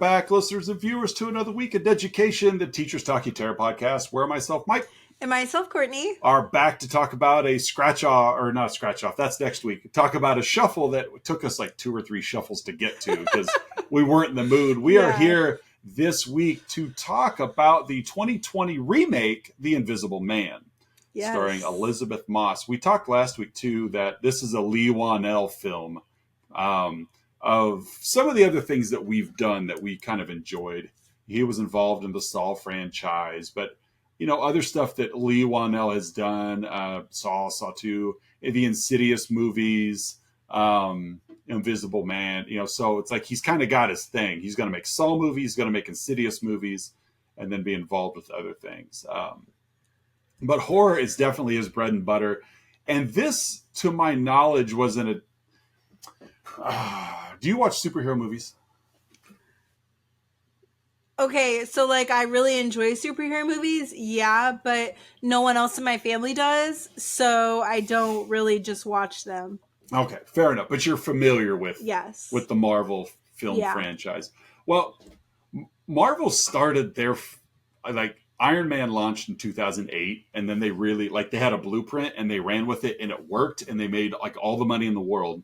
back, listeners and viewers, to another week of education, the Teachers Talking Terror podcast, where myself, Mike, and myself, Courtney, are back to talk about a scratch off, or not scratch off, that's next week. Talk about a shuffle that took us like 2 or 3 shuffles to get to because we weren't in the mood. We are here this week to talk about the 2020 remake, The Invisible Man, starring Elizabeth Moss. We talked last week, too, that this is a Lee Wanell film. Of some of the other things that we've done that we kind of enjoyed. He was involved in the Saw franchise, but other stuff that Lee Wanell has done, Saw 2, the Insidious movies, Invisible Man, so it's like he's kind of got his thing. He's going to make Saw movies, he's going to make Insidious movies, and then be involved with other things. But horror is definitely his bread and butter. And this, to my knowledge, wasn't do you watch superhero movies? Okay, so I really enjoy superhero movies, but no one else in my family does, so I don't really just watch them. Okay, fair enough. But you're familiar with the Marvel film franchise. Well, Marvel started their Iron Man launched in 2008, and then they really they had a blueprint and they ran with it and it worked and they made all the money in the world.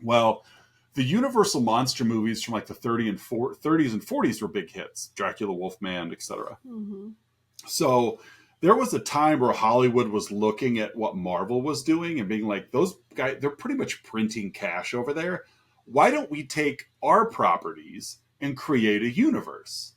Well, the Universal monster movies from the 30s and 40s were big hits. Dracula, Wolfman, etc. Mm-hmm. So there was a time where Hollywood was looking at what Marvel was doing and being like, those guys, they're pretty much printing cash over there. Why don't we take our properties and create a universe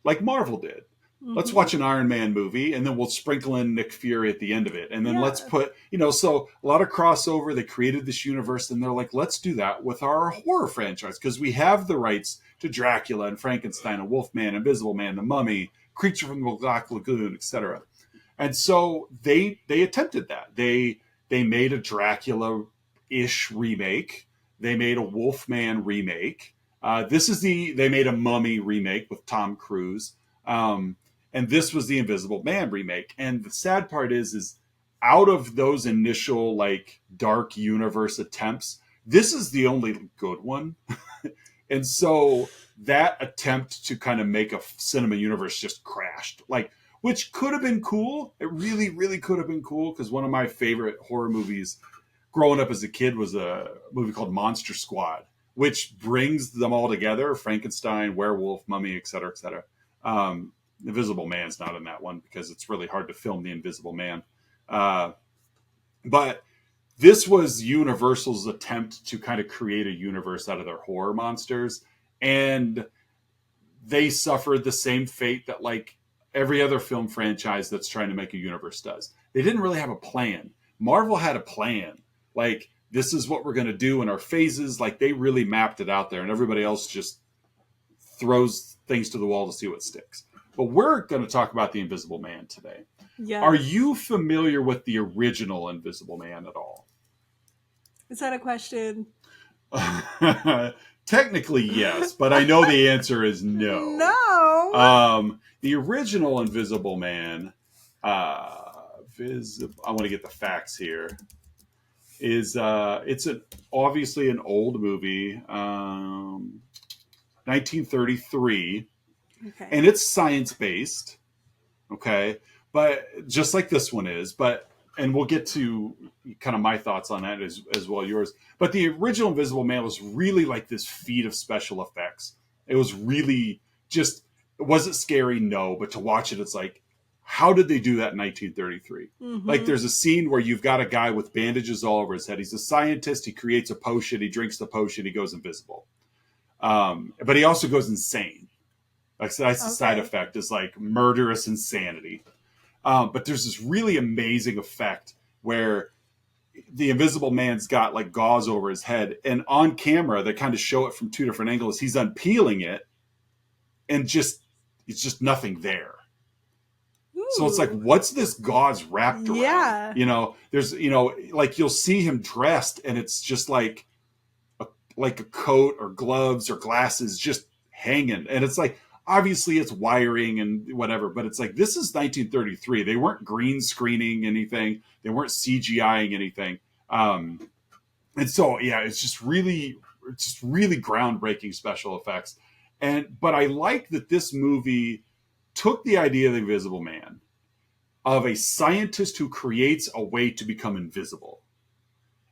like Marvel did? Mm-hmm. Let's watch an Iron Man movie, and then we'll sprinkle in Nick Fury at the end of it. And then let's put, so a lot of crossover. They created this universe, and they're like, let's do that with our horror franchise, because we have the rights to Dracula and Frankenstein and Wolfman, Invisible Man, The Mummy, Creature from the Black Lagoon, etc. And so they attempted that. They made a Dracula-ish remake. They made a Wolfman remake. They made a Mummy remake with Tom Cruise. And this was the Invisible Man remake. And the sad part is out of those initial dark universe attempts, this is the only good one. And so that attempt to kind of make a cinema universe just crashed, which could have been cool. It really, really could have been cool, because one of my favorite horror movies growing up as a kid was a movie called Monster Squad, which brings them all together: Frankenstein, werewolf, mummy, etc., etc. Invisible Man's not in that one because it's really hard to film the Invisible Man. But this was Universal's attempt to kind of create a universe out of their horror monsters. And they suffered the same fate that every other film franchise that's trying to make a universe does. They didn't really have a plan. Marvel had a plan. This is what we're going to do in our phases. They really mapped it out there, and everybody else just throws things to the wall to see what sticks. But we're going to talk about the Invisible Man today. Yes. Are you familiar with the original Invisible Man at all? Is that a question? Technically, yes, but I know the answer is no. No. The original Invisible Man, I want to get the facts here, is it's obviously an old movie, 1933. Okay. And it's science-based, okay? But just like this one is, and we'll get to kind of my thoughts on that as well, yours. But the original Invisible Man was really this feat of special effects. It was really just, was it scary? No. But to watch it, it's how did they do that in 1933? Mm-hmm. There's a scene where you've got a guy with bandages all over his head. He's a scientist. He creates a potion. He drinks the potion. He goes invisible. But he also goes insane. That's the side effect, is murderous insanity. But there's this really amazing effect where the Invisible Man's got gauze over his head, and on camera they kind of show it from 2 different angles. He's unpeeling it, and it's just nothing there. Ooh. So it's what's this gauze wrapped around? Yeah. There's you'll see him dressed, and it's just like a coat or gloves or glasses just hanging, and it's obviously it's wiring and whatever, but it's this is 1933. They weren't green screening anything. They weren't CGIing anything. And so, it's just really groundbreaking special effects. But I like that this movie took the idea of the Invisible Man, of a scientist who creates a way to become invisible.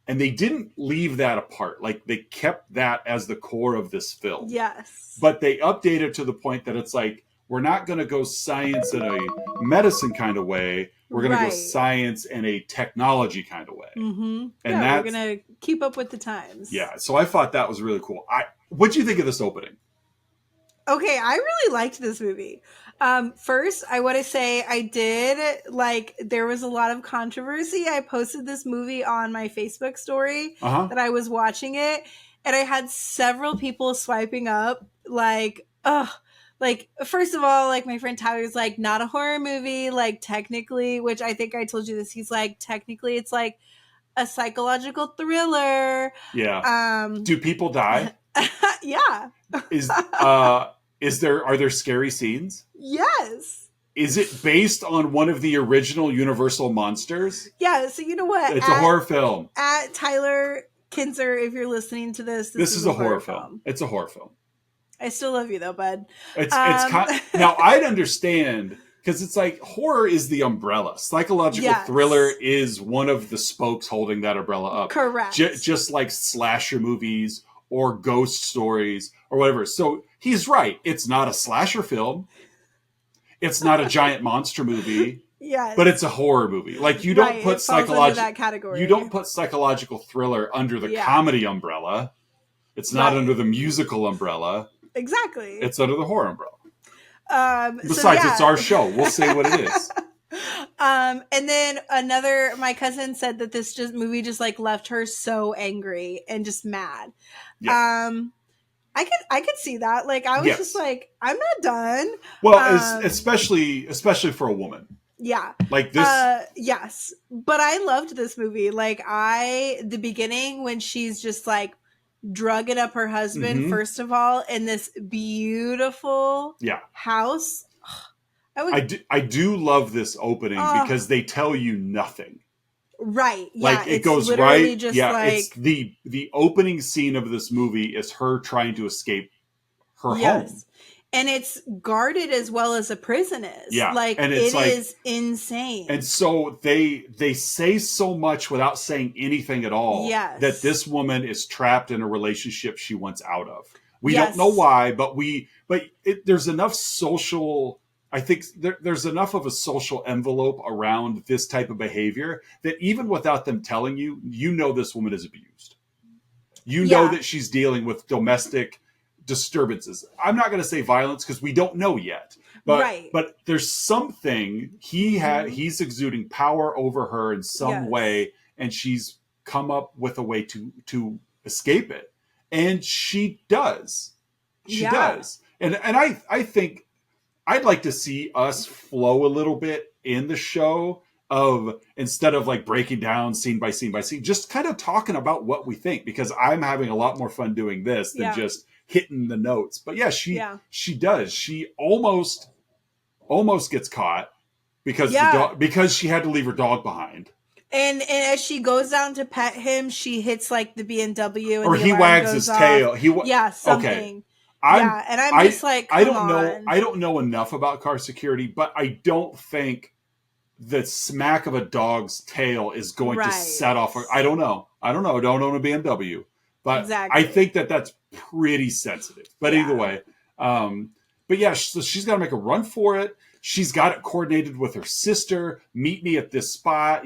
And they didn't leave that apart. Like, they kept that as the core of this film. Yes. But they updated to the point that it's like, we're not going to go science in a medicine kind of way. We're going to go science in a technology kind of way. Mm-hmm. And we're going to keep up with the times. Yeah. So I thought that was really cool. What'd you think of this opening? Okay, I really liked this movie. First, I want to say there was a lot of controversy. I posted this movie on my Facebook story that I was watching it, and I had several people swiping up first of all, like, my friend Tyler's like, not a horror movie, like, technically, which I think I told you this. He's like, technically, it's like a psychological thriller. Yeah. Do people die? Yeah. Are there scary scenes? Yes. Is it based on one of the original Universal monsters? Yeah, so you know what? It's a horror film. At Tyler Kinzer, if you're listening to this is a horror film. It's a horror film. I still love you though, bud. Now I'd understand, because it's like, horror is the umbrella. Psychological thriller is one of the spokes holding that umbrella up. Correct. Just like slasher movies or ghost stories or whatever. So he's right. It's not a slasher film. It's not a giant monster movie. Yes. But it's a horror movie. Like, you don't put that category. You don't put psychological thriller under the comedy umbrella. It's not under the musical umbrella. Exactly. It's under the horror umbrella. Besides, it's our show. We'll say what it is. And then my cousin said that this movie just like left her so angry and just mad. Yeah. I could see that. Like, I was just like, I'm not done. Well, especially for a woman. Yeah. Like this. Yes. But I loved this movie. Like, the beginning when she's just like drugging up her husband, first of all, in this beautiful house. I do love this opening because they tell you nothing. Right. Like, it goes right. Just it's the opening scene of this movie is her trying to escape her home. And it's guarded as well as a prison is. Yeah. Like, and it is insane. And so they say so much without saying anything at all. Yes. That this woman is trapped in a relationship she wants out of. We don't know why, but there's enough social. I think there's enough of a social envelope around this type of behavior that even without them telling you, this woman is abused. You know that she's dealing with domestic disturbances. I'm not going to say violence because we don't know yet. But there's something he's exuding power over her in some way, and she's come up with a way to escape it. And she does. She does. And I think I'd like to see us flow a little bit in the show, of instead of like breaking down scene by scene by scene, just kind of talking about what we think, because I'm having a lot more fun doing this than just hitting the notes. But she does. She almost gets caught because she had to leave her dog behind. And as she goes down to pet him, she hits like the BMW, or he wags his tail. Something. Okay. And I'm just like, I don't know enough about car security, but I don't think the smack of a dog's tail is going to set off. I don't know. I don't own a BMW, but I think that's pretty sensitive. But either way, so she's got to make a run for it. She's got it coordinated with her sister. Meet me at this spot,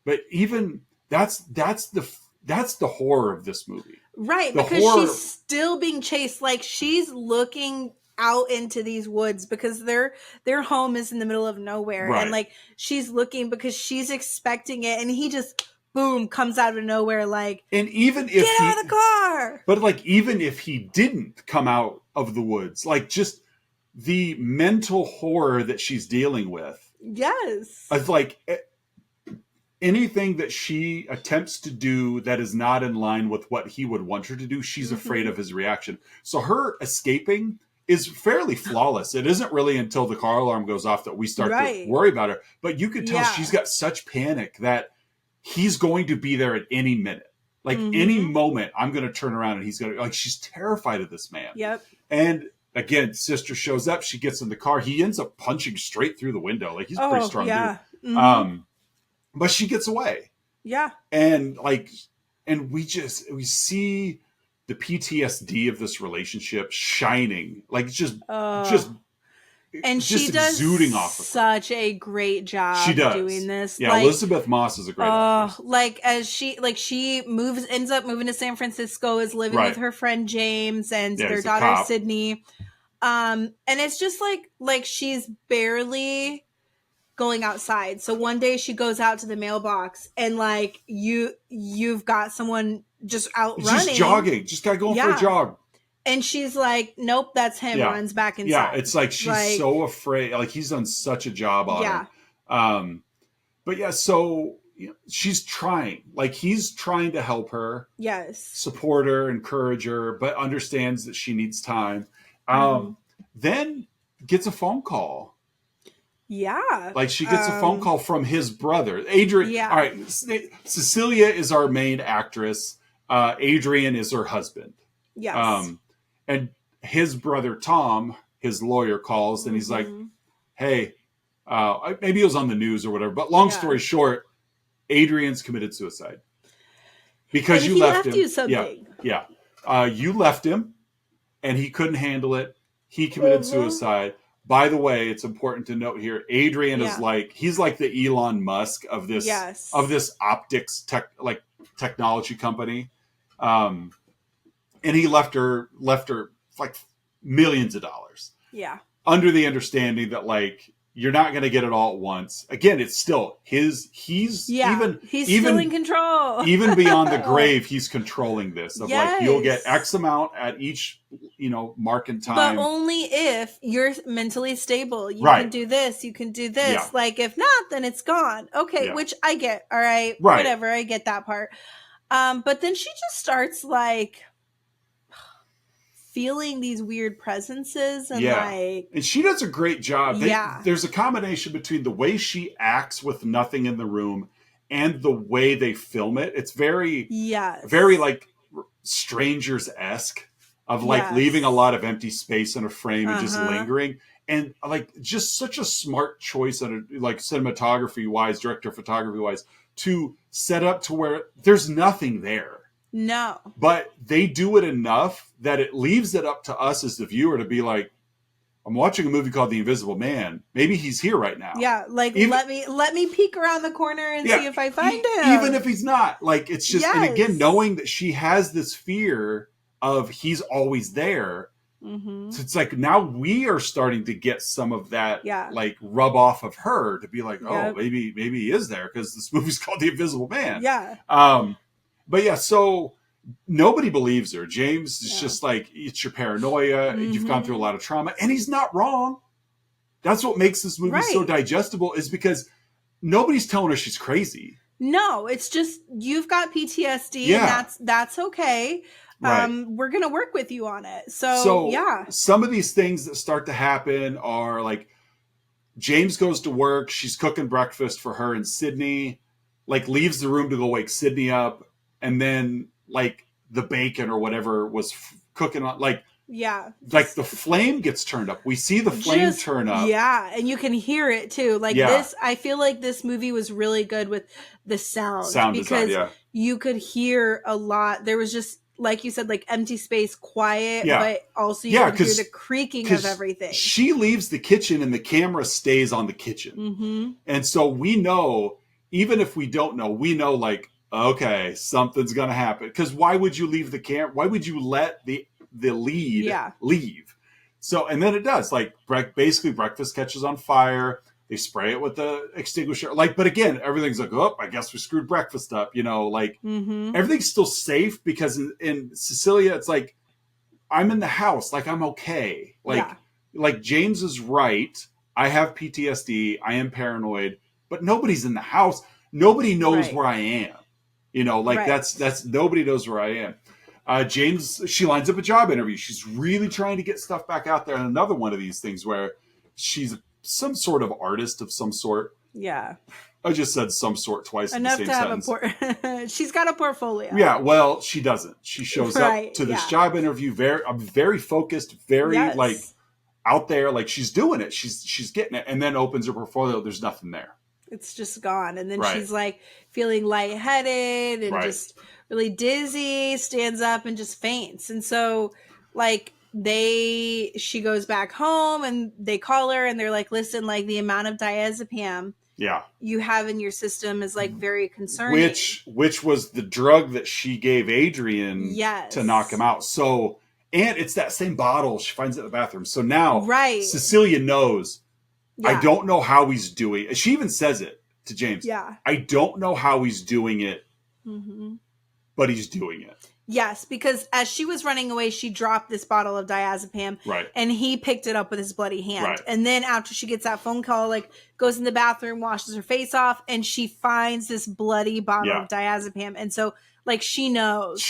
but even that's the horror of this movie. Right, because she's still being chased. Like, she's looking out into these woods because their home is in the middle of nowhere. Right. And like, she's looking because she's expecting it, and he just boom comes out of nowhere, like, and even if get out of the car. But like, even if he didn't come out of the woods, like, just the mental horror that she's dealing with. Yes. Of like anything that she attempts to do that is not in line with what he would want her to do, she's afraid of his reaction. So her escaping is fairly flawless. It isn't really until the car alarm goes off that we start to worry about her. But you could tell she's got such panic that he's going to be there at any minute. Like any moment I'm going to turn around and he's going to, like, she's terrified of this man. Yep. And again, sister shows up, she gets in the car. He ends up punching straight through the window. Like, he's a pretty strong dude. But she gets away. Yeah. And like, and we see the PTSD of this relationship shining, like and she does exuding off of such a great job doing this. Yeah, like, Elizabeth Moss is a great actress. Like as she ends up moving to San Francisco, is living with her friend James and their daughter Sydney. And it's just like she's barely going outside. So one day she goes out to the mailbox and like you've got someone just out running. Just jogging. Just gotta go for a jog. And she's like, nope, that's him. Runs back inside. Yeah, it's like she's so afraid. Like, he's done such a job on her. But yeah, so she's trying. Like, he's trying to help her. Yes. Support her, encourage her, but understands that she needs time. Then gets a phone call. Yeah. Like, she gets a phone call from his brother. Adrian. Yeah. All right. Cecilia is our main actress. Adrian is her husband. Yes. And his brother, Tom, his lawyer, calls and he's like, hey, maybe it was on the news or whatever. But long story short, Adrian's committed suicide. Because you left him. You something. Yeah. You left him and he couldn't handle it. He committed suicide. By the way, it's important to note here, Adrian is he's like the Elon Musk of this optics technology company. And he left her like millions of dollars. Yeah. Under the understanding that like you're not going to get it all at once. Again, it's still he's still in control. Even beyond the grave, he's controlling this. Like, you'll get X amount at each, mark in time. But only if you're mentally stable. You can do this, you can do this. Yeah. Like, if not, then it's gone. Okay, which I get. All right. Whatever, I get that part. But then she just starts like feeling these weird presences and and she does a great job. There's a combination between the way she acts with nothing in the room and the way they film it. It's very like Strangers-esque of like leaving a lot of empty space in a frame and just lingering. And like just such a smart choice on like cinematography wise, director photography wise, to set up to where there's nothing there. No. But they do it enough that it leaves it up to us as the viewer to be like, I'm watching a movie called The Invisible Man. Maybe he's here right now. Yeah, like let me peek around the corner and see if I find him. Even if he's not. Like, it's just, and again, knowing that she has this fear of he's always there. So it's like now we are starting to get some of that like rub off of her to be like, oh, maybe he is there because this movie's called The Invisible Man. Yeah. But yeah, so nobody believes her. James is just like, it's your paranoia. You've gone through a lot of trauma. And he's not wrong. That's what makes this movie so digestible, is because nobody's telling her she's crazy. No, it's just, you've got PTSD and that's okay. We're going to work with you on it. So some of these things that start to happen are like, James goes to work. She's cooking breakfast for her and Sydney, like leaves the room to go wake Sydney up. And then, like, the bacon or whatever was cooking on, like, like the flame gets turned up. We see the flame turn up. Yeah, and you can hear it too. Like this, I feel like this movie was really good with the sound because design, you could hear a lot. There was just, like you said, like empty space, quiet, but also you could hear the creaking of everything. She leaves the kitchen and the camera stays on the kitchen. And so we know, even if we don't know, we know like, okay, something's going to happen. Because why would you leave the camera? Why would you let the lead leave? So, and then it does. Like, basically, breakfast catches on fire. They spray it with the extinguisher. Like, but again, everything's like, oh, I guess we screwed breakfast up. Like, everything's still safe because in Cecilia, it's like, I'm in the house. Like, I'm okay. Like James is right. I have PTSD. I am paranoid. But nobody's in the house. Nobody knows where I am. That's nobody knows where I am. James, she lines up a job interview. She's really trying to get stuff back out there. And another one of these things where she's some sort of artist of some sort. Yeah. I just said some sort twice Enough in the same sentence. She's got a portfolio. Yeah, well, she doesn't. She shows up to this job interview very focused, very like out there, like she's doing it. She's getting it, and then opens her portfolio. There's nothing there. It's just gone. And then she's like feeling lightheaded and just really dizzy, stands up and just faints. And so like she goes back home and they call her and they're like, listen, like the amount of diazepam you have in your system is like very concerning. Which was the drug that she gave Adrian to knock him out. So, and it's that same bottle. She finds it in the bathroom. So now Cecilia knows. I don't know how he's doing it. She even says it to James. Yeah. I don't know how he's doing it, but he's doing it. Yes, because as she was running away, she dropped this bottle of diazepam. Right. And he picked it up with his bloody hand. Right. And then after she gets that phone call, like goes in the bathroom, washes her face off, and she finds this bloody bottle of diazepam. And so like she knows.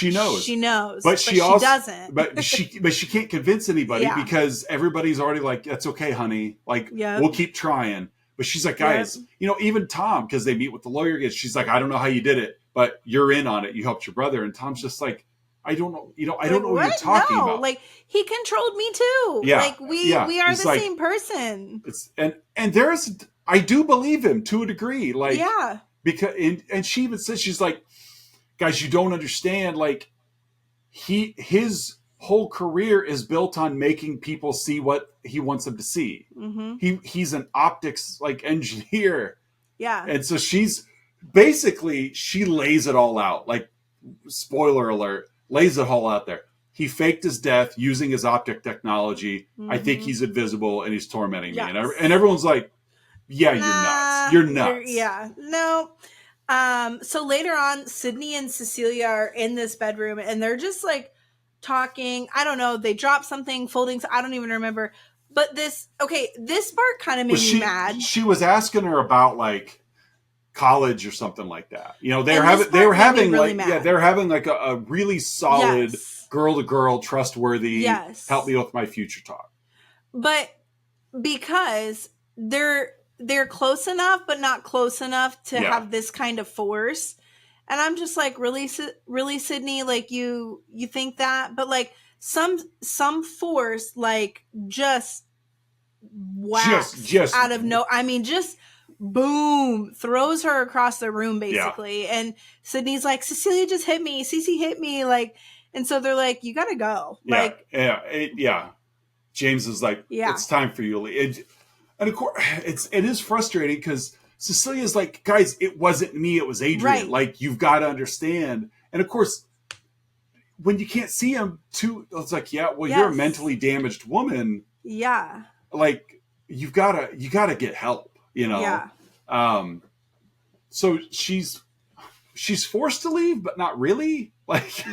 But she also doesn't. but she can't convince anybody because everybody's already like, that's okay, honey. Like we'll keep trying. But she's like, guys, even Tom, because they meet with the lawyer, she's like, I don't know how you did it, but you're in on it. You helped your brother. And Tom's just like, I don't know. I don't know what you're talking about. Like he controlled me too. Yeah. Like we are the same person. And there's, I do believe him to a degree. Like, because, and she even says, she's like, guys, you don't understand. Like his whole career is built on making people see what he wants them to see. Mm-hmm. He's an optics like engineer. Yeah. And so she lays it all out. Like, spoiler alert, lays it all out there. He faked his death using his optic technology. Mm-hmm. I think he's invisible and he's tormenting me. And everyone's like, yeah, you're nuts. No. So later on, Sydney and Cecilia are in this bedroom and they're just like talking. I don't know. They drop something, folding. I don't even remember. But this part kind of made me mad. She was asking her about like college or something like that. They're having like a really solid girl to girl, trustworthy, help me with my future talk. But because they're close enough, but not close enough to have this kind of force. And I'm just like, really, Sydney, like you think that, but like some force, like just whacks just out of just boom, throws her across the room basically. Yeah. And Sydney's like, Cecilia just hit me. Cece hit me. Like, and so they're like, you gotta go. James is like, it's time for you to leave. And of course, it is frustrating because Cecilia's like, guys, it wasn't me, it was Adrian. Right. Like, you've got to understand. And of course, when you can't see him too, it's like, you're a mentally damaged woman. Yeah. Like, you gotta get help, Yeah. So she's forced to leave, but not really. Like,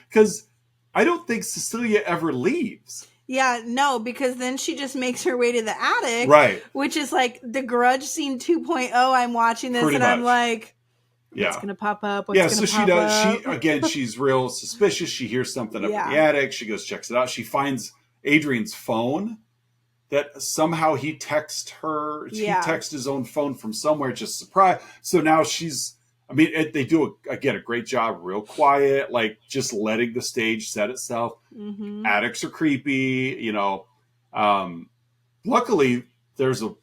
because I don't think Cecilia ever leaves. Yeah, no, because then she just makes her way to the attic. Right. Which is like the Grudge scene 2.0. I'm watching this and I'm like, what's going to pop up? She's real suspicious. She hears something up in the attic. She goes, checks it out. She finds Adrian's phone that somehow he texted her. He texted his own phone from somewhere, just surprise. So now they do a great job, real quiet, like just letting the stage set itself. Mm-hmm. Attics are creepy, Luckily, there's an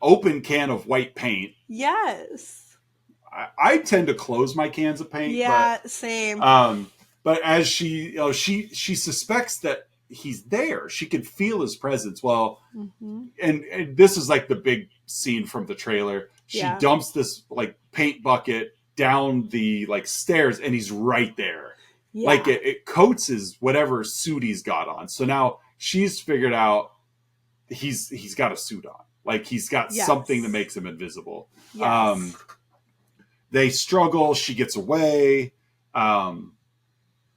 open can of white paint. Yes. I tend to close my cans of paint. Yeah, same. But as she suspects that he's there, she can feel his presence. Well, and this is like the big scene from the trailer. She dumps this like paint bucket down the like stairs and he's right there. Yeah. Like it coats his whatever suit he's got on. So now she's figured out he's got a suit on. Like he's got something that makes him invisible. Yes. They struggle. She gets away.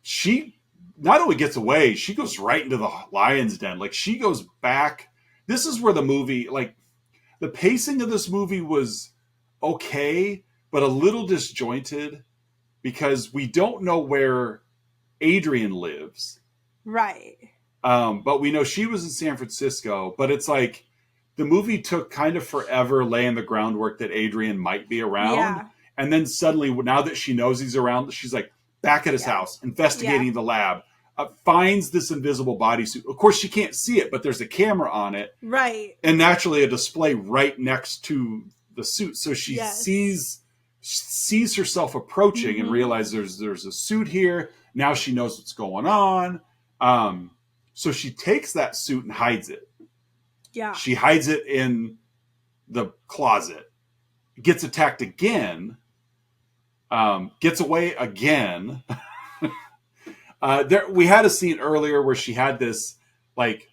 She not only gets away, she goes right into the lion's den. Like she goes back. This is where the movie, like the pacing of this movie was okay, but a little disjointed because we don't know where Adrian lives. Right. But we know she was in San Francisco, but it's like the movie took kind of forever laying the groundwork that Adrian might be around. And then suddenly, now that she knows he's around, she's like back at his house, investigating the lab, finds this invisible bodysuit. Of course, she can't see it, but there's a camera on it. Right. And naturally a display right next to the suit. So she sees herself approaching and realizes there's a suit here. Now she knows what's going on. So she takes that suit and hides it. Yeah. She hides it in the closet. Gets attacked again. Gets away again. We had a scene earlier where she had this, like,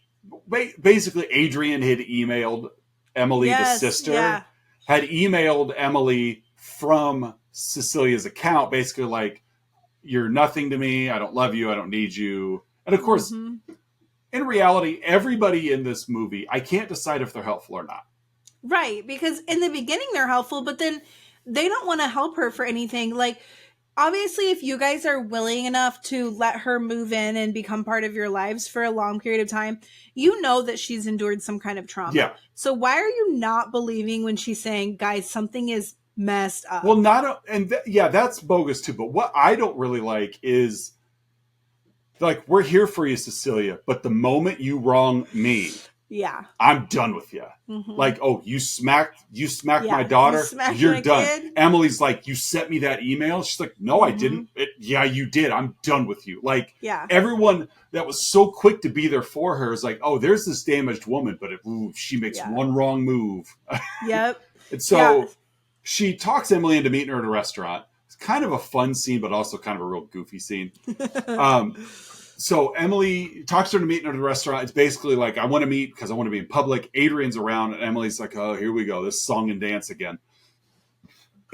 basically Adrian had emailed Emily, the sister, had emailed Emily from Cecilia's account, basically like, you're nothing to me. I don't love you. I don't need you. And of course, in reality, everybody in this movie, I can't decide if they're helpful or not. Right. Because in the beginning, they're helpful, but then they don't want to help her for anything. Like, obviously, if you guys are willing enough to let her move in and become part of your lives for a long period of time, you know that she's endured some kind of trauma. Yeah. So why are you not believing when she's saying, guys, something is messed up? Well, that's bogus too. But what I don't really like is, like, we're here for you, Cecilia, but the moment you wrong me, I'm done with you. Like, oh, you smacked my daughter, you're done. Kid? Emily's like, you sent me that email. She's like, no, I didn't. You did. I'm done with you. Like, everyone that was so quick to be there for her is like, oh, there's this damaged woman, but she makes one wrong move. Yep. And so she talks Emily into meeting her at a restaurant. It's kind of a fun scene, but also kind of a real goofy scene. So Emily talks to her to meet at a restaurant. It's basically like, I want to meet because I want to be in public. Adrian's around, and Emily's like, oh, here we go. This song and dance again.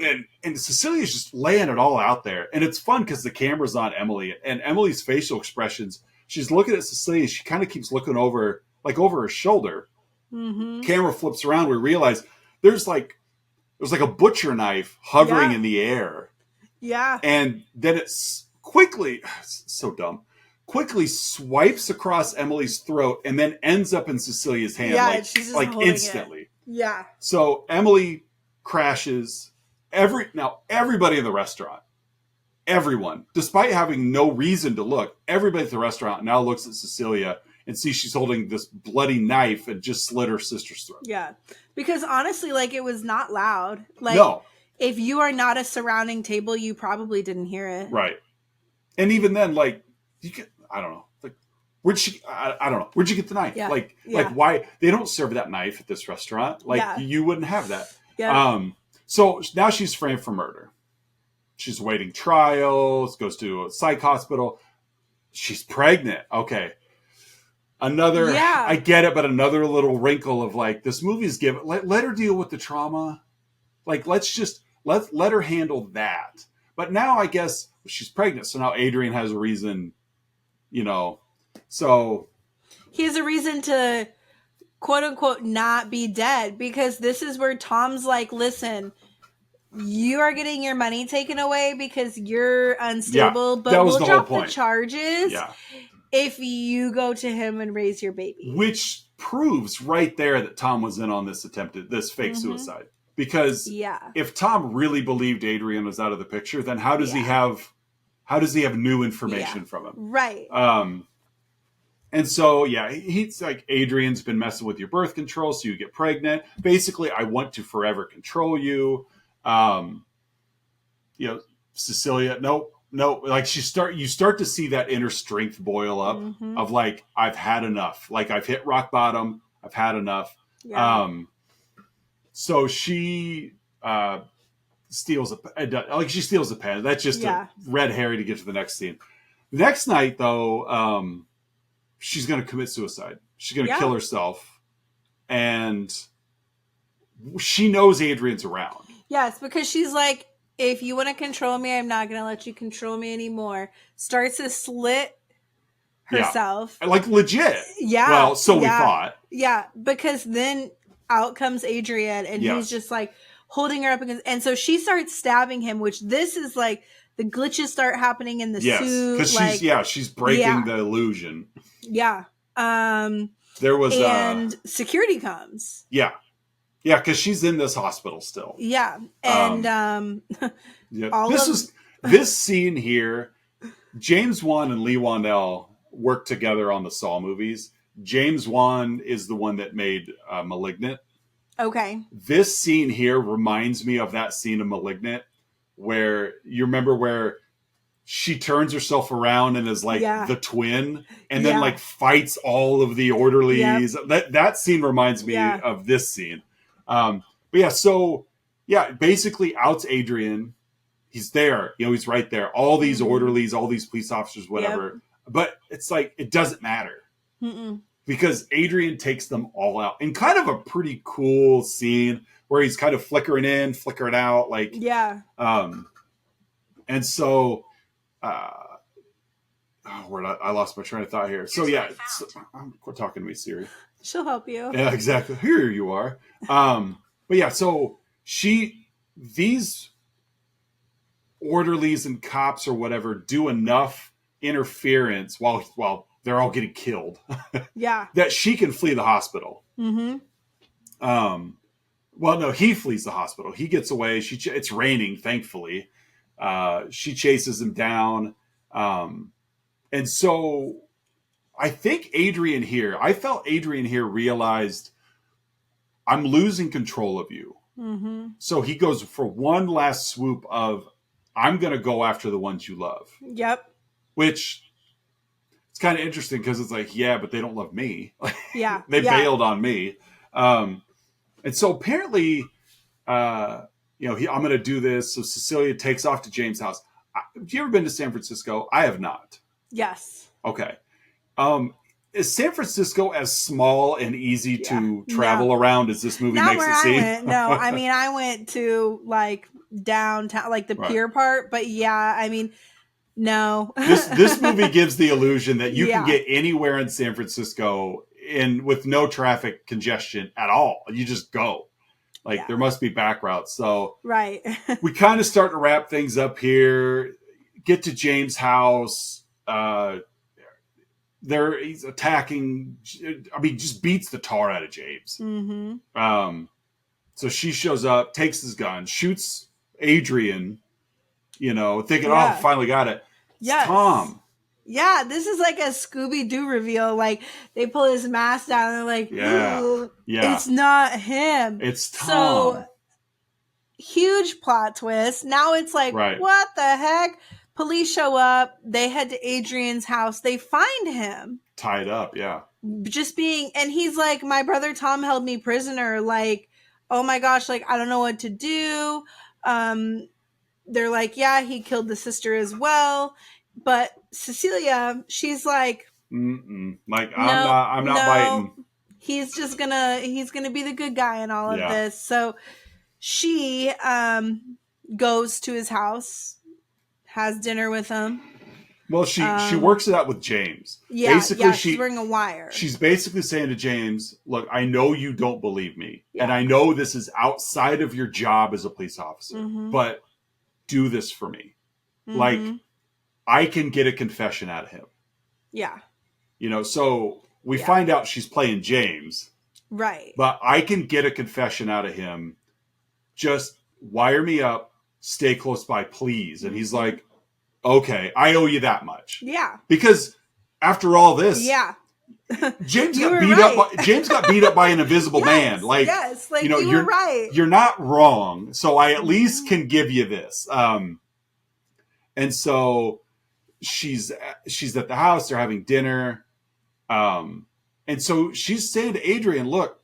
And Cecilia's just laying it all out there. And it's fun because the camera's on Emily. And Emily's facial expressions, she's looking at Cecilia. She kind of keeps looking over her shoulder. Camera flips around. We realize there's like a butcher knife hovering in the air. Yeah. And then it's so dumb. Quickly swipes across Emily's throat and then ends up in Cecilia's hand, like instantly. It. Yeah. So Emily crashes. Everybody in the restaurant, everyone, despite having no reason to look, everybody at the restaurant now looks at Cecilia and sees she's holding this bloody knife and just slit her sister's throat. Yeah, because honestly, like, it was not loud. Like, no. If you are not a surrounding table, you probably didn't hear it. Right. And even then, like, I don't know. Like, I don't know. Where'd you get the knife? Yeah. Like why they don't serve that knife at this restaurant? Like, you wouldn't have that. Yeah. So now she's framed for murder. She's awaiting trials, goes to a psych hospital. She's pregnant. Okay. I get it, but another little wrinkle of, like, this movie's let her deal with the trauma. Like, let her handle that. But now I guess she's pregnant. So now Adrian has a reason, so he has a reason to, quote unquote, not be dead, because this is where Tom's like, listen, you are getting your money taken away because you're unstable, but we'll drop the charges if you go to him and raise your baby. Which proves right there that Tom was in on this fake suicide. Because if Tom really believed Adrian was out of the picture, then how does he have new information from him? Right. And so, he's like, Adrian's been messing with your birth control, so you get pregnant. Basically, I want to forever control you. Cecilia, nope. Like, you start to see that inner strength boil up of, like, I've had enough. Like, I've hit rock bottom. I've had enough. Yeah. So she steals a pen. That's just a red herring to get to the next scene. The next night, though, she's going to commit suicide. She's going to kill herself. And she knows Adrian's around. Yes, because she's like, if you want to control me, I'm not going to let you control me anymore. Starts to slit herself. Yeah. Like, legit. Yeah. Well, so we thought. Yeah, because then out comes Adrian, and he's just like holding her up against, and so she starts stabbing him, which this is like the glitches start happening in the suit. Because she's breaking the illusion. Yeah. There was and security comes. Yeah, because she's in this hospital still. Yeah, and this scene here. James Wan and Lee Whannell worked together on the Saw movies. James Wan is the one that made *Malignant*. Okay. This scene here reminds me of that scene of *Malignant*, where you remember where she turns herself around and is like the twin, and then like fights all of the orderlies. Yep. That scene reminds me of this scene. But basically outs Adrian. He's there, he's right there. All these orderlies, all these police officers, whatever. Yep. But it's like, it doesn't matter. Mm-mm. Because Adrian takes them all out in kind of a pretty cool scene where he's kind of flickering in, flickering out. Like, and so, I lost my train of thought here. So quit talking to me, Siri. She'll help you. Yeah, exactly. Here you are. So these orderlies and cops or whatever do enough interference while they're all getting killed that she can flee the hospital. Mm-hmm. He flees the hospital. He gets away. It's raining, thankfully. She chases him down. And so I think I felt Adrian here realized, I'm losing control of you. Mm-hmm. So he goes for one last swoop of, I'm going to go after the ones you love. Yep. Which it's kind of interesting because it's like, but they don't love me. Yeah. They bailed on me. And so apparently, I'm going to do this. So Cecilia takes off to James' house. Have you ever been to San Francisco? I have not. Yes. Okay. Is San Francisco as small and easy to travel around as this movie makes it seem? No, I mean, I went to like downtown, like the pier part, but no. This movie gives the illusion that you can get anywhere in San Francisco with no traffic congestion at all. You just go. There must be back routes. So we kind of start to wrap things up here, get to James' house. He's attacking, just beats the tar out of James. Mm-hmm. So she shows up, takes his gun, shoots Adrian, thinking, finally got it. It's Tom. Yeah, this is like a Scooby-Doo reveal. Like, they pull his mask down and they're like, it's not him. It's Tom. So, huge plot twist. Now it's like, what the heck? Police show up. They head to Adrian's house. They find him. Tied up, and he's like, my brother Tom held me prisoner. Like, oh my gosh, like, I don't know what to do. They're like, he killed the sister as well. But Cecilia, she's like, I'm not biting. He's gonna be the good guy in all of this. So she goes to his house, has dinner with him. Well, she works it out with James. She's wearing a wire. She's basically saying to James, look, I know you don't believe me. Yeah. And I know this is outside of your job as a police officer. Mm-hmm. But do this for me. Mm-hmm. Like, I can get a confession out of him. Yeah. So we find out she's playing James. Right. But I can get a confession out of him. Just wire me up. Stay close by, please. And he's like, okay, I owe you that much. Yeah. Because after all this, James got beat up by an invisible man. Like, you were right. You're not wrong. So I at least can give you this. And so she's at the house. They're having dinner. And so she's saying to Adrian, look,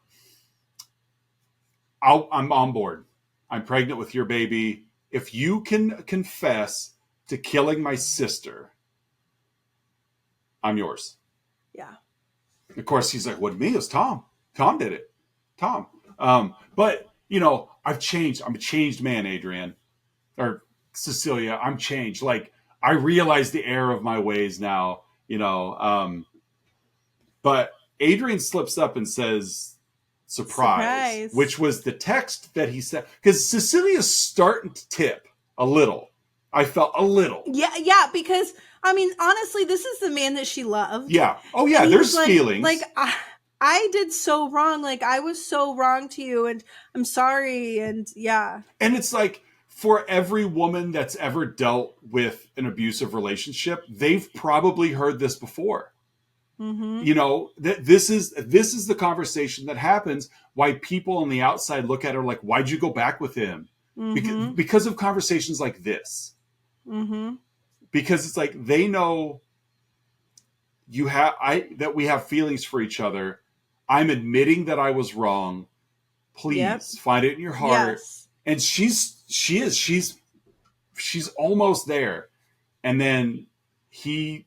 I'm on board. I'm pregnant with your baby. If you can confess to killing my sister, I'm yours. Yeah. Of course, he's like, what, me? It was Tom. Tom did it. Tom. But, I've changed. I'm a changed man, Adrian. Or Cecilia, I'm changed. Like, I realize the error of my ways now, But Adrian slips up and says, surprise, which was the text that he said. Because Cecilia's starting to tip a little. I felt a little. Yeah, because I mean, honestly, this is the man that she loved. Yeah. Oh yeah, there's feelings. Like I did so wrong. Like I was so wrong to you, and I'm sorry. And yeah. And it's like, for every woman that's ever dealt with an abusive relationship, they've probably heard this before. Mm-hmm. You know, this is the conversation that happens. Why people on the outside look at her like, why'd you go back with him? Mm-hmm. Because of conversations like this. Mm-hmm. Because it's like, they know that we have feelings for each other. I'm admitting that I was wrong. Please find it in your heart. Yes. And she's almost there. And then he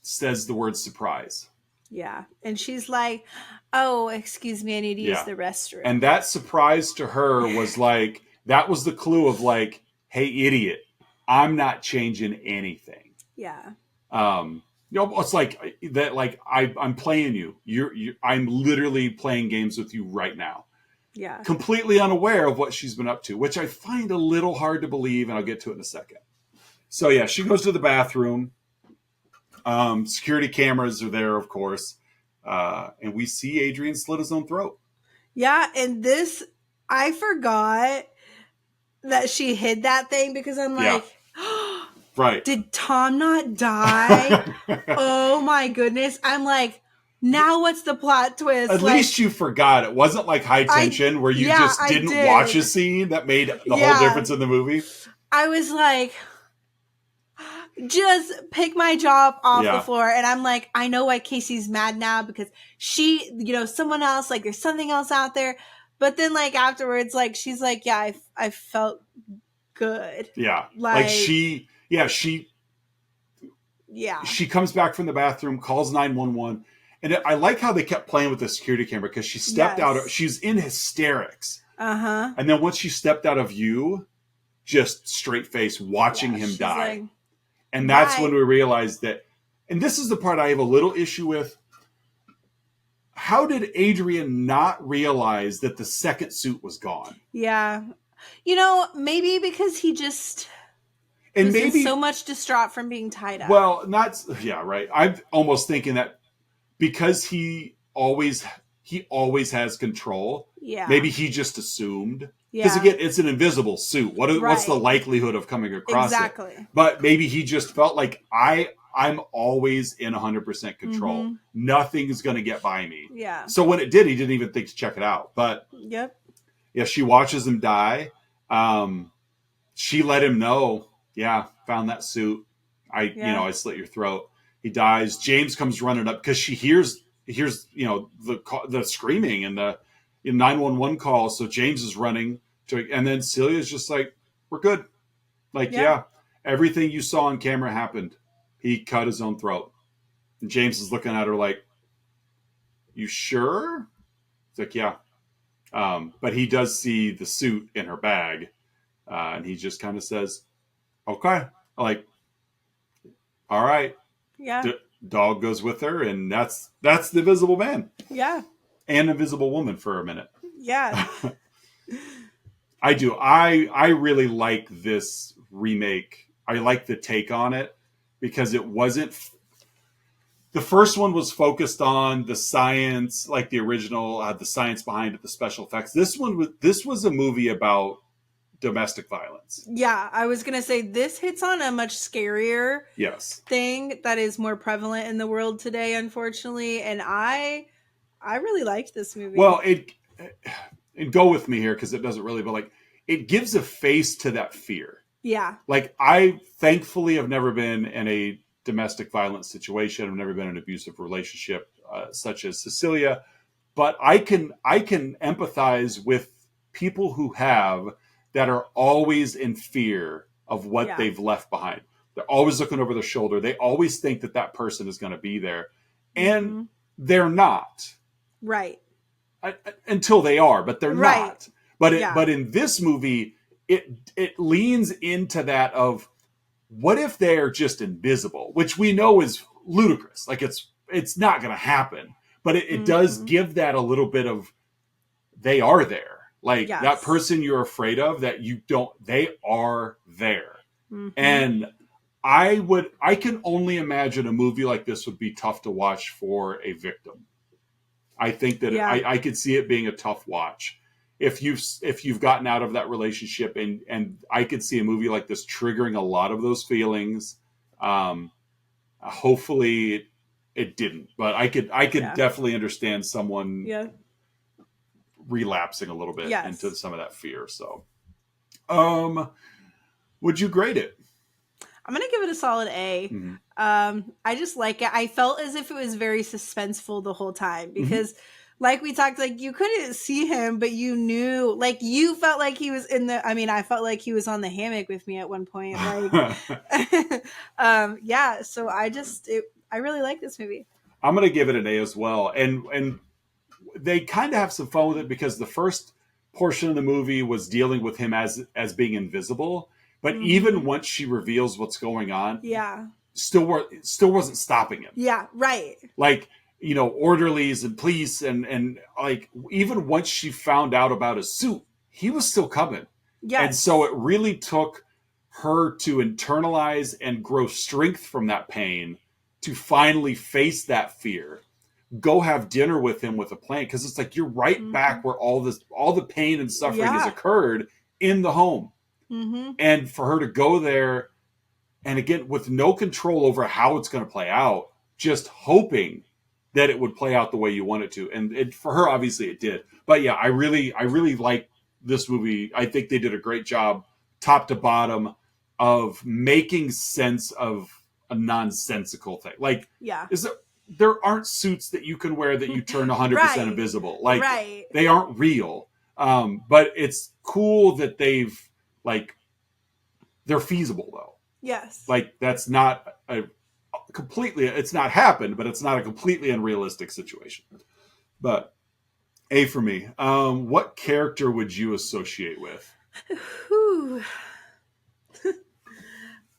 says the word surprise. Yeah. And she's like, oh, excuse me, I need to use the restroom. And that surprise to her was like, that was the clue of like, hey, idiot, I'm not changing anything. Yeah. You know, it's like that, like I'm playing you. I'm literally playing games with you right now. Yeah. Completely unaware of what she's been up to, which I find a little hard to believe, and I'll get to it in a second. So yeah, she goes to the bathroom. Security cameras are there, of course. And we see Adrian slit his own throat. Yeah, and this, I forgot that she hid that thing because I'm like, right. Did Tom not die? Oh my goodness. I'm like, now what's the plot twist? At least you forgot. It wasn't like High Tension where you just didn't watch a scene that made the whole difference in the movie. I was like, just pick my jaw off the floor. And I'm like, I know why Casey's mad now because she, you know, someone else, like there's something else out there. But then like afterwards, like she's like, yeah, I felt good. Yeah. Like she comes back from the bathroom, calls 911. And I like how they kept playing with the security camera because she stepped out. She's in hysterics. Uh-huh. And then once she stepped out of view, just straight face watching him die. Like, and that's when we realized that. And this is the part I have a little issue with. How did Adrian not realize that the second suit was gone? Yeah. You know, maybe because he just... And maybe so much distraught from being tied up. Well, right. I'm almost thinking that because he always has control. Yeah. Maybe he just assumed. Because again, it's an invisible suit. What's the likelihood of coming across it? But maybe he just felt like I'm always in 100% control. Mm-hmm. Nothing's going to get by me. Yeah. So when it did, he didn't even think to check it out. But yeah, she watches him die. She let him know. Yeah, found that suit. I slit your throat. He dies. James comes running up because she hears the screaming and the 911 call. So James is running and then Celia's just like, we're good. Like, yeah, everything you saw on camera happened. He cut his own throat. And James is looking at her like, you sure? It's like, yeah. But he does see the suit in her bag. And he just kind of says, okay. Like, all right. Yeah. Dog goes with her. And that's the Invisible Man. Yeah. And Invisible Woman for a minute. Yeah. I do. I really like this remake. I like the take on it because it wasn't. The first one was focused on the science, like the original had the science behind it, the special effects. This was a movie about domestic violence. Yeah, I was gonna say this hits on a much scarier thing that is more prevalent in the world today, unfortunately. And I really liked this movie. Well, and go with me here because it doesn't really, but like it gives a face to that fear. Yeah. Like I thankfully have never been in a domestic violence situation. I've never been in an abusive relationship such as Cecilia, but I can empathize with people who have that are always in fear of what they've left behind. They're always looking over their shoulder. They always think that person is going to be there, and they're not. Right. Until they are, but they're not. But in this movie, it leans into that of what if they're just invisible, which we know is ludicrous. Like it's not going to happen, but it does give that a little bit of they are there. Like that person you're afraid of that you don't, they are there. And I can only imagine a movie like this would be tough to watch for a victim. I think that I could see it being a tough watch if you've gotten out of that relationship, and I could see a movie like this triggering a lot of those feelings. Hopefully it didn't, but I could definitely understand someone relapsing a little bit into some of that fear. So, would you grade it? I'm going to give it a solid A. Mm-hmm. I just like it. I felt as if it was very suspenseful the whole time because like we talked, like you couldn't see him, but you knew, like you felt like he was I felt like he was on the hammock with me at one point. Like, so I really like this movie. I'm going to give it an A as well. And they kind of have some fun with it because the first portion of the movie was dealing with him as being invisible. But even once she reveals what's going on, still wasn't stopping him. Yeah, right. Like, orderlies and police and like even once she found out about his suit, he was still coming. Yes. And so it really took her to internalize and grow strength from that pain to finally face that fear. Go have dinner with him with a plan, because it's like you're right back where all the pain and suffering has occurred in the home. And for her to go there, and again, with no control over how it's going to play out, just hoping that it would play out the way you want it to. And for her, obviously it did. But yeah, I really like this movie. I think they did a great job, top to bottom, of making sense of a nonsensical thing. Like, there aren't suits that you can wear that you turn 100% invisible. Like, they aren't real. But it's cool that they're feasible though. Yes. Like, that's not it's not happened, but it's not a completely unrealistic situation. But A for me. What character would you associate with?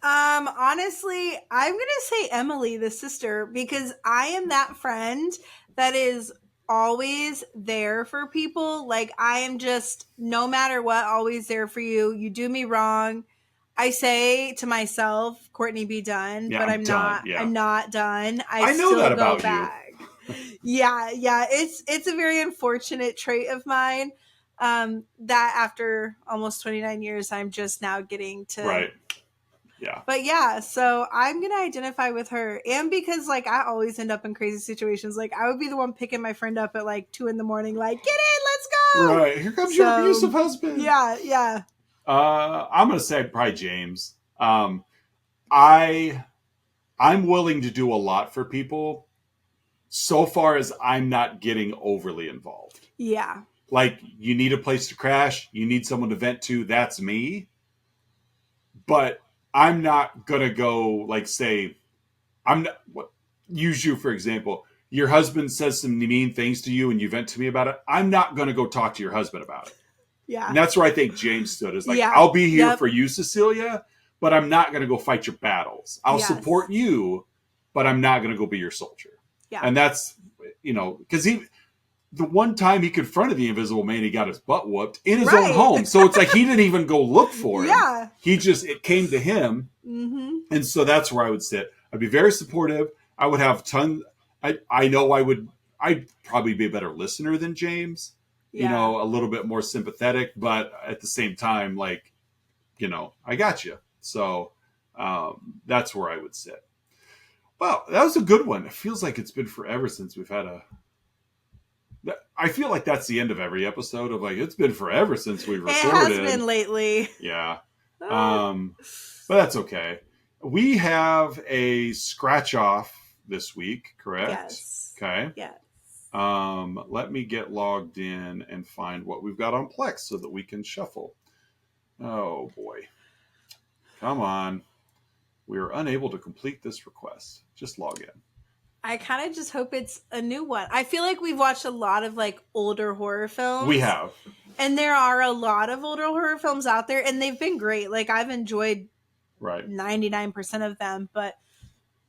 Honestly, I'm going to say Emily, the sister, because I am that friend that is always there for people. Like, I am just, no matter what, always there for you. You do me wrong, I say to myself, Courtney, be done, but I'm not. Yeah. I'm not done. I know still that about go back. Yeah. It's a very unfortunate trait of mine. That after almost 29 years, I'm just now getting to. Right. Yeah. But yeah, so I'm gonna identify with her, and because like I always end up in crazy situations. Like I would be the one picking my friend up at like 2 a.m, like, get in, let's go. Right. Here comes your abusive husband. Yeah. I'm gonna say probably James. I'm willing to do a lot for people, so far as I'm not getting overly involved. Yeah. Like, you need a place to crash, you need someone to vent to, that's me. But I'm not gonna go like say, use you for example. Your husband says some mean things to you and you vent to me about it. I'm not gonna go talk to your husband about it. Yeah. And that's where I think James stood. Is like, I'll be here for you, Cecilia, but I'm not going to go fight your battles. I'll support you, but I'm not going to go be your soldier. Yeah. And that's, because the one time he confronted the Invisible Man, he got his butt whooped in his own home. So it's like he didn't even go look for him. Yeah. It came to him. Mm-hmm. And so that's where I would sit. I'd be very supportive. I would have I'd probably be a better listener than James. A little bit more sympathetic, but at the same time, like, I got you. So that's where I would sit. Well, that was a good one. It feels like it's been forever since we've had I feel like that's the end of every episode of like, it's been forever since we've recorded. It has been lately. Yeah. But that's okay. We have a scratch off this week, correct? Yes. Okay. Yes. Let me get logged in and find what we've got on Plex so that we can shuffle. Oh boy. Come on. We are unable to complete this request. Just log in. I kind of just hope it's a new one. I feel like we've watched a lot of like older horror films. We have. And there are a lot of older horror films out there and they've been great. Like I've enjoyed 99% of them, but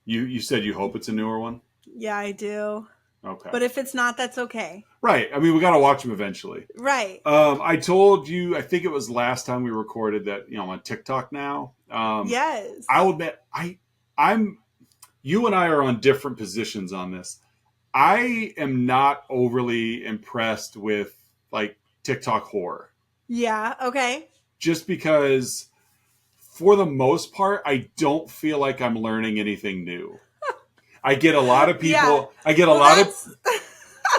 you said you hope it's a newer one? Yeah, I do. Okay. But if it's not, that's okay. Right. I mean, we got to watch them eventually. Right. I told you, I think it was last time we recorded that, I'm on TikTok now. Yes. I will admit, you and I are on different positions on this. I am not overly impressed with like TikTok horror. Yeah. Okay. Just because, for the most part, I don't feel like I'm learning anything new. I get a lot of people. Yeah. I get a lot of.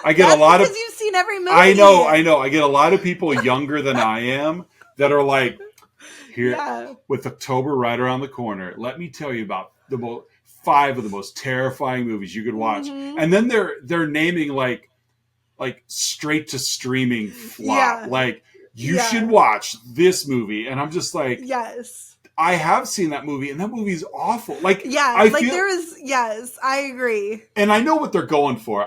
I get a lot because you've seen every movie. I know. I get a lot of people younger than I am that are like, here with October right around the corner. Let me tell you about the 5 of the most terrifying movies you could watch, and then they're naming like straight to streaming flop. Like you should watch this movie, and I'm just like, yes. I have seen that movie, and that movie's awful. Like, I agree. And I know what they're going for.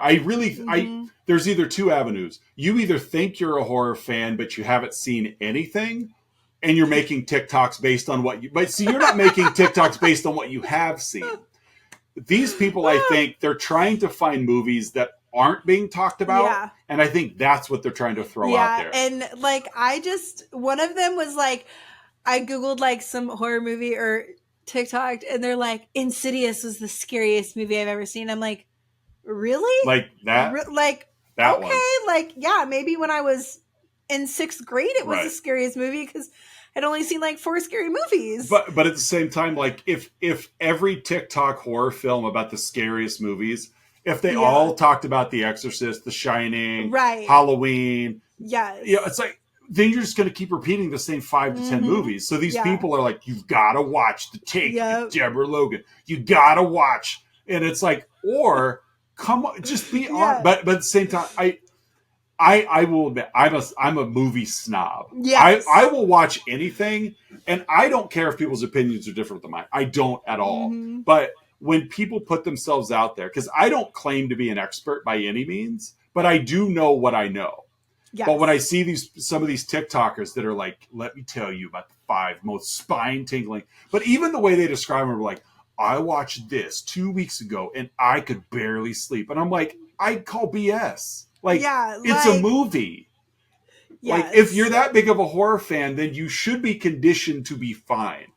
There's either 2 avenues. You either think you're a horror fan, but you haven't seen anything, and you're making TikToks based on you're not making TikToks based on what you have seen. These people, I think, they're trying to find movies that aren't being talked about, and I think that's what they're trying to throw out there. And like, one of them was like, I Googled like some horror movie or TikTok, and they're like, Insidious was the scariest movie I've ever seen. I'm like, really? Like that? That okay. One. Like, yeah, maybe when I was in 6th grade, it was the scariest movie because I'd only seen like 4 scary movies. But at the same time, like if every TikTok horror film about the scariest movies, if they all talked about The Exorcist, The Shining, Halloween, it's like, then you're just going to keep repeating the same 5 to 10 movies. So these people are like, you've got to watch The Take with Deborah Logan. You got to watch. And it's like, or come on, just be on. But at the same time, I will admit, I'm a movie snob. Yes. I will watch anything, and I don't care if people's opinions are different than mine. I don't at all. But when people put themselves out there, because I don't claim to be an expert by any means, but I do know what I know. Yes. But when I see some of these TikTokers that are like, let me tell you about the 5 most spine-tingling. But even the way they describe them are like, I watched this 2 weeks ago and I could barely sleep. And I'm like, I call BS. Like, it's a movie. Yes. Like, if you're that big of a horror fan, then you should be conditioned to be fine.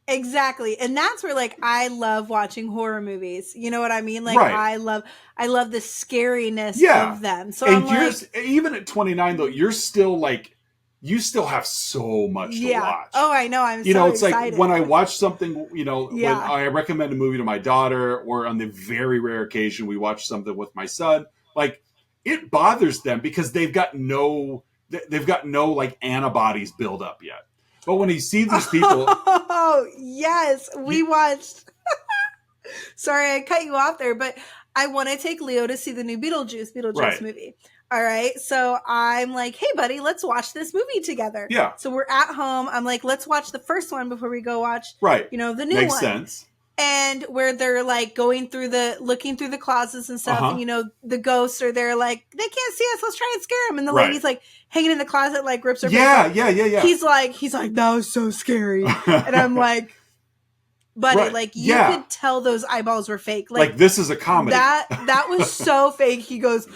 Exactly. And that's where, like, I love watching horror movies. You know what I mean? Like, I love the scariness of them. So and even at 29, though, you're still like, you still have so much to watch. Oh, I know. I'm it's excited. Like when I watch something, when I recommend a movie to my daughter, or on the very rare occasion we watch something with my son, like, it bothers them because they've got no like antibodies build up yet. But when you see these people... Oh, yes. We watched... Sorry, I cut you off there, but I want to take Leo to see the new Beetlejuice movie. All right. So I'm like, hey, buddy, let's watch this movie together. Yeah. So we're at home. I'm like, let's watch the first one before we go watch, the new one. Makes sense. And where they're like looking through the closets and stuff, and the ghosts are there, like, they can't see us. Let's try and scare them. And the lady's like hanging in the closet, like rips her face off. Yeah. He's like, that was so scary. And I'm like, buddy, like, you could tell those eyeballs were fake. Like this is a comedy. That was so fake. He goes,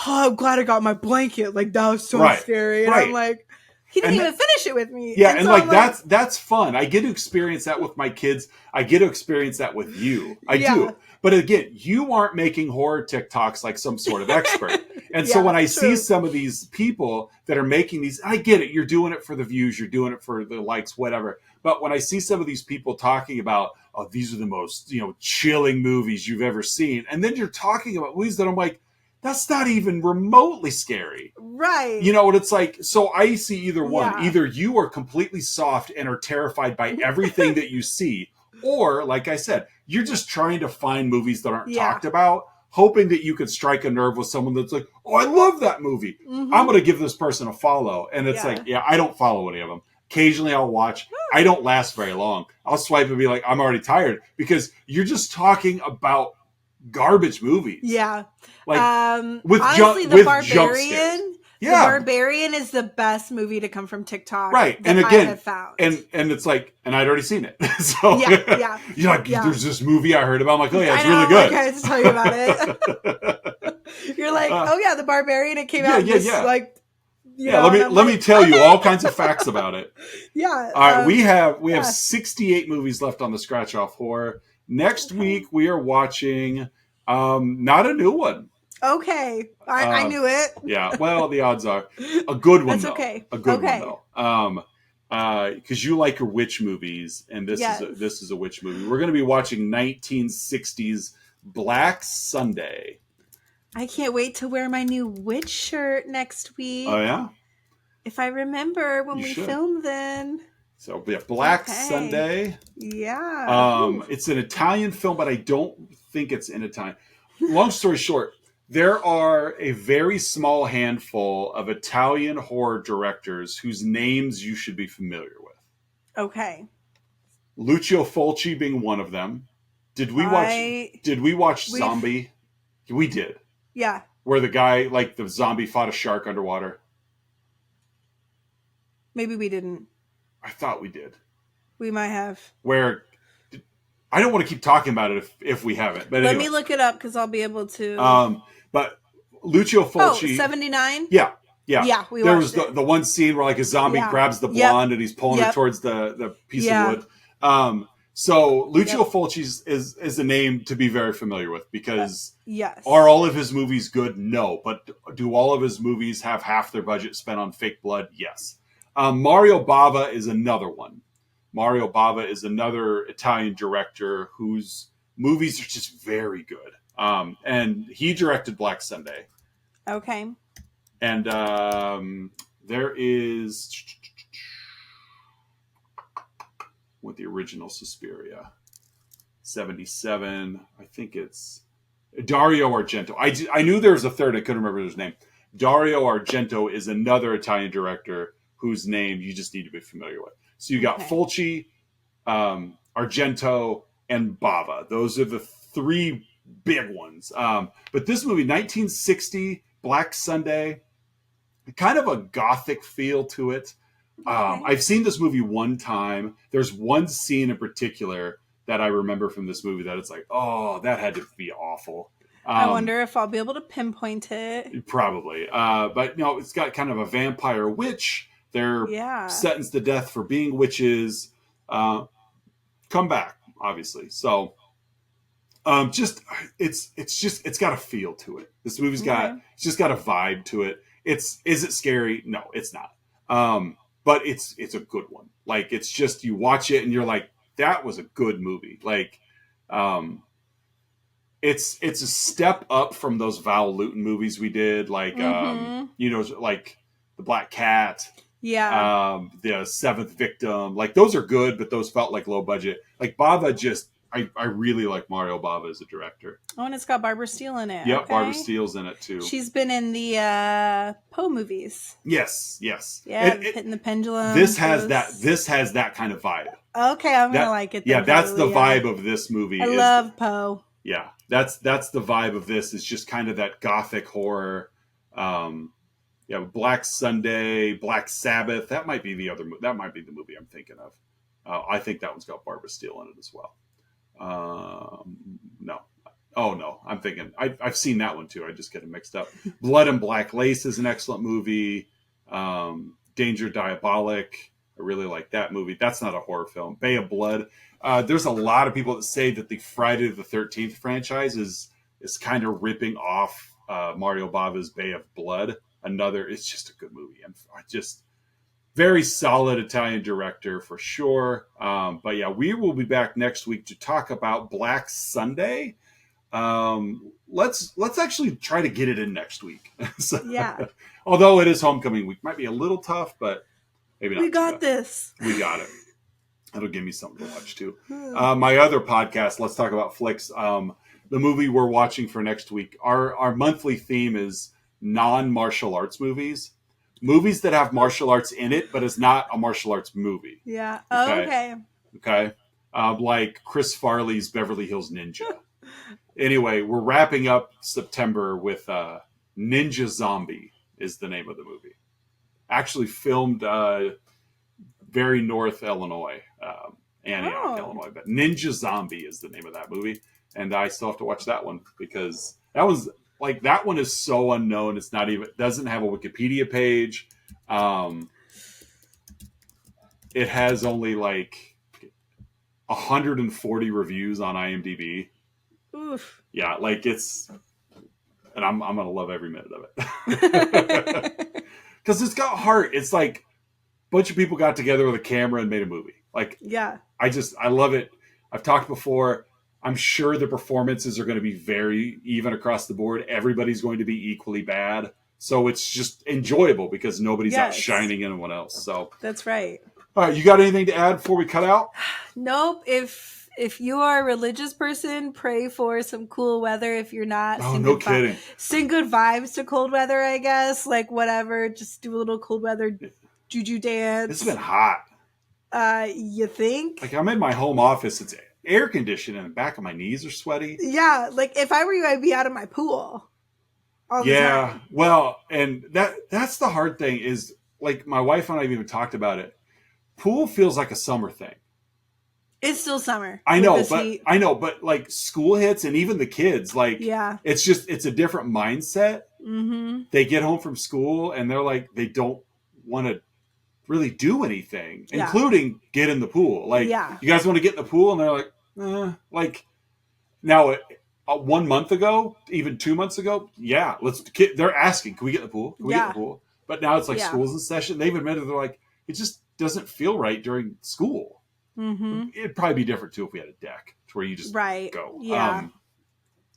oh, I'm glad I got my blanket. Like, that was so scary. And I'm like, he didn't even finish it with me. Yeah, and so like that's fun. I get to experience that with my kids. I get to experience that with you. I do. But again, you aren't making horror TikToks like some sort of expert. And so when I see some of these people that are making these, I get it. You're doing it for the views. You're doing it for the likes, whatever. But when I see some of these people talking about, oh, these are the most, chilling movies you've ever seen. And then you're talking about movies that I'm like, that's not even remotely scary. Right. You know what it's like? So I see either one. Yeah. Either you are completely soft and are terrified by everything that you see, or, like I said, you're just trying to find movies that aren't talked about, hoping that you could strike a nerve with someone that's like, oh, I love that movie. Mm-hmm. I'm going to give this person a follow. And it's like, I don't follow any of them. Occasionally I'll watch. I don't last very long. I'll swipe and be like, I'm already tired, because you're just talking about garbage movies. Yeah. Like, with honestly, The Barbarian. The Barbarian is the best movie to come from TikTok. Right. And again, I have found. And it's like, and I'd already seen it. So you're like, there's this movie I heard about. I'm like, oh yeah, it's really good. I have to tell you about it. You're like, oh yeah, The Barbarian. It came out like Yeah, let me tell you all kinds of facts about it. Yeah. All right, we have 68 movies left on the Scratch Off Horror. Next week we are watching not a new one. Okay, I knew it. Yeah, well, the odds are a good one. That's okay. A good one though. Because you like your witch movies, and this is a witch movie. We're going to be watching 1960s Black Sunday. I can't wait to wear my new witch shirt next week. Oh yeah. If I remember when we filmed, then. So yeah, Black Sunday. Yeah. It's an Italian film, but I don't think it's in Italian. Long story short, there are a very small handful of Italian horror directors whose names you should be familiar with. Okay. Lucio Fulci being one of them. Did we watch Zombie? We did. Yeah. Where the guy, like the zombie, fought a shark underwater. Maybe we didn't. I thought we did. We might have. Where I don't want to keep talking about it if we haven't. But let me look it up because I'll be able to. But Lucio Fulci. 79? Yeah. Yeah, there was the one scene where like a zombie grabs the blonde and he's pulling her towards the piece of wood. So Lucio Fulci is a name to be very familiar with because are all of his movies good? No. But do all of his movies have half their budget spent on fake blood? Yes. Mario Bava is another one. Mario Bava is another Italian director whose movies are just very good. And he directed Black Sunday. Okay. And there is with the original Suspiria, 77. I think it's Dario Argento. I knew there was a third. I couldn't remember his name. Dario Argento is another Italian director whose name you just need to be familiar with. So you got Fulci, Argento, and Bava. Those are the three big ones. But this movie, 1960, Black Sunday, kind of a gothic feel to it. I've seen this movie one time. There's one scene in particular that I remember from this movie that it's like, oh, that had to be awful. I wonder if I'll be able to pinpoint it. Probably. But no, it's got kind of a vampire witch. They're sentenced to death for being witches. Come back, obviously. So it's got a feel to it. This movie's it's just got a vibe to it. Is it scary? No, it's not. But it's a good one. Like, it's just, you watch it and you're like, that was a good movie. Like, it's a step up from those Val Lewton movies we did. Like, like The Black Cat. Yeah. The Seventh Victim. Like, those are good, but those felt like low budget. Like, Bava just, I really like Mario Bava as a director. Oh, and it's got Barbara Steele in it. Yep, okay. Barbara Steele's in it too. She's been in the Poe movies. Yes. Yeah, Hitting the Pendulum. This has that kind of vibe. Okay, I'm gonna like it. Yeah, that's the vibe of this movie. I love Poe. Yeah, that's the vibe of this. It's just kind of that gothic horror. Black Sunday, Black Sabbath. That might be the movie I'm thinking of. I think that one's got Barbara Steele in it as well. No. Oh no, I'm thinking I've seen that one too. I just get it mixed up. Blood and Black Lace is an excellent movie. Danger Diabolic. I really like that movie. That's not a horror film. Bay of Blood. There's a lot of people that say that the Friday the 13th franchise is kind of ripping off Mario Bava's Bay of Blood. It's just a good movie. And just very solid Italian director for sure. But yeah, we will be back next week to talk about Black Sunday. Let's actually try to get it in next week. Although it is homecoming week, might be a little tough, but maybe not. We got this. We got it. That'll give me something to watch too. My other podcast, Let's Talk About Flicks. The movie we're watching for next week. Our monthly theme is non-martial arts movies. Movies that have martial arts in it, but it's not a martial arts movie. Yeah. Okay. Like Chris Farley's Beverly Hills Ninja. Anyway, we're wrapping up September with Ninja Zombie is the name of the movie. Actually filmed very north Illinois, Antioch, Illinois. But Ninja Zombie is the name of that movie. And I still have to watch that one because that one is so unknown. It doesn't have a Wikipedia page. It has only like 140 reviews on IMDb. Oof. Yeah, like it's, and I'm gonna love every minute of it because it's got heart. It's like a bunch of people got together with a camera and made a movie. Like, yeah, I love it. I've talked before. I'm sure the performances are going to be very even across the board. Everybody's going to be equally bad. So it's just enjoyable because nobody's outshining anyone else. So that's right. All right, you got anything to add before we cut out? Nope. If you are a religious person, pray for some cool weather. If you're not, no kidding. Sing good vibes to cold weather, I guess. Like whatever, just do a little cold weather juju dance. It's been hot. You think? Like I'm in my home office. It's air conditioned and the back of my knees are sweaty. Yeah, like if I were you, I'd be out of my pool. All the time. Well, and that's the hard thing is like my wife and I have even talked about it. Pool feels like a summer thing. It's still summer. I know, but like school hits and even the kids, like, it's a different mindset. Mm-hmm. They get home from school and they're like, they don't want to really do anything, including get in the pool. Like, you guys want to get in the pool? And they're like, like now 1 month ago, even 2 months ago, they're asking, can we get in the pool? Can we get in the pool? But now it's like school's in session. They've admitted they're like, it just doesn't feel right during school. Mm-hmm. It'd probably be different too if we had a deck to where you just go. Yeah.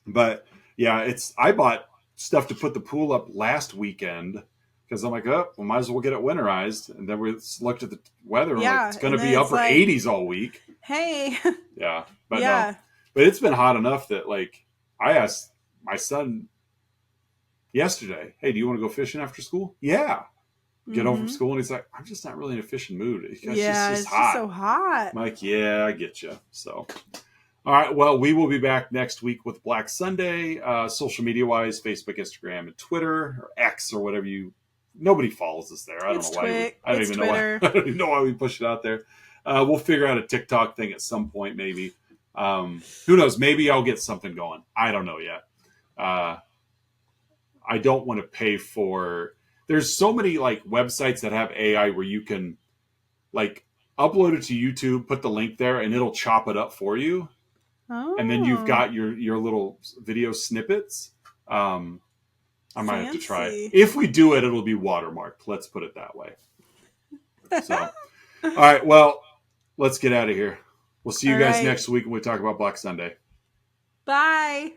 But yeah, I bought stuff to put the pool up last weekend because I'm like, might as well get it winterized. And then we looked at the weather and like, it's going to be upper 80s all week. Hey. Yeah. But no. But it's been hot enough that like I asked my son yesterday, hey, do you want to go fishing after school? Yeah. Get home from school and he's like, I'm just not really in a fishing mood. It's just hot. Just so hot. I'm like, yeah, I get you. So, all right. Well, we will be back next week with Black Sunday. Social media wise, Facebook, Instagram, and Twitter or X or whatever nobody follows us there. I don't know why. I don't even know why we push it out there. We'll figure out a TikTok thing at some point, maybe. Who knows? Maybe I'll get something going. I don't know yet. I don't want to pay for. There's so many like websites that have AI where you can like upload it to YouTube, put the link there, and it'll chop it up for you. Oh. And then you've got your little video snippets. I might have to try it. If we do it, it'll be watermarked. Let's put it that way. So, all right. Well, let's get out of here. We'll see you guys next week when we talk about Black Sunday. Bye.